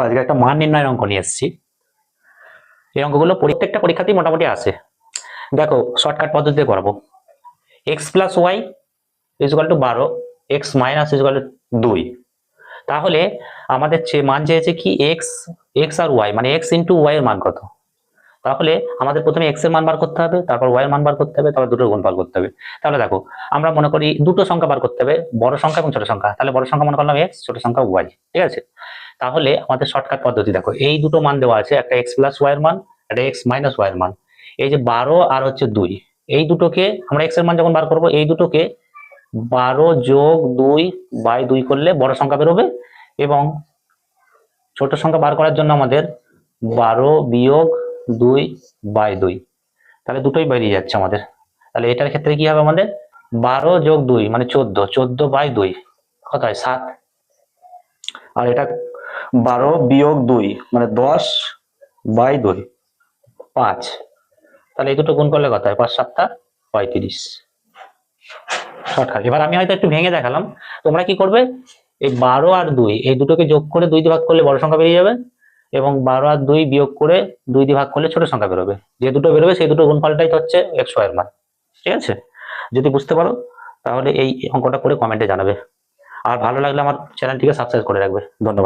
আজকে একটা মান নির্ণয়ের অঙ্ক নিয়ে এসেছি। এই অঙ্কগুলো প্রত্যেকটা পরীক্ষাতেই মোটামুটি আসে। দেখো শর্টকাট পদ্ধতিতে করবো। X plus y equal to 12, x minus equal to 2। তাহলে আমাদের মান চেয়েছে কি এক্স, এক্স আর ওয়াই, মানে এক্স ইন্টু ওয়াই এর মান কত। তাহলে আমাদের প্রথমে এক্স এর মান বার করতে হবে, তারপর ওয়াই এর মান বার করতে হবে, তারপর দুটোর গুণফল করতে হবে। তাহলে দেখো আমরা মনে করি দুটো সংখ্যা বার করতে হবে, বড় সংখ্যা এবং ছোট সংখ্যা। তাহলে বড় সংখ্যা মনে করলাম এক্স, ছোট সংখ্যা ওয়াই, ঠিক আছে। তাহলে আমাদের শর্টকাট পদ্ধতি দেখো, এই দুটো মান দেওয়া আছে, একটা এক্স প্লাস ওয়াই এর মান, একটা এক্স মাইনাস ওয়াই এর মান। এই যে 12 আর হচ্ছে 2, এই দুটোকে আমরা এক্স এর মান যখন বার করব, এই দুটোকে 12 যোগ 2 বাই 2 করলে বড় সংখ্যা বেরোবে, এবং ছোট সংখ্যা বার করার জন্য আমাদের 12 বিয়োগ 2 বাই 2, তাহলে দুটোই বেরিয়ে যাচ্ছে আমাদের। তাহলে এটার ক্ষেত্রে কি হবে, আমাদের 12 যোগ 2 মানে 14, 14 বাই 2 কত হয় 7, আর এটা 12 বিয়োগ 2 মানে 10 বাই 2 5। তাহলে এই দুটো গুণ করলে কত হয়, 5 7 35। শর্টকাট। এবার আমি হয়তো একটু ভেঙে দেখালাম, তোমরা কি করবে, এই 12 আর 2 এই দুটোকে যোগ করে 2 দিয়ে ভাগ করলে বড় সংখ্যা বেরিয়ে যাবে, এবং 12 আর 2 বিয়োগ করে 2 দিয়ে ভাগ করলে ছোট সংখ্যা বেরোবে। যে দুটো বেরোবে সেই দুটো গুণফলটাই হচ্ছে এক্স ওয়াই এর মান, ঠিক আছে। যদি বুঝতে পারো তাহলে এই অঙ্কটা করে কমেন্টে জানাবে, আর ভালো লাগলে আমার চ্যানেলটিকে সাবস্ক্রাইব করে রাখবে। ধন্যবাদ।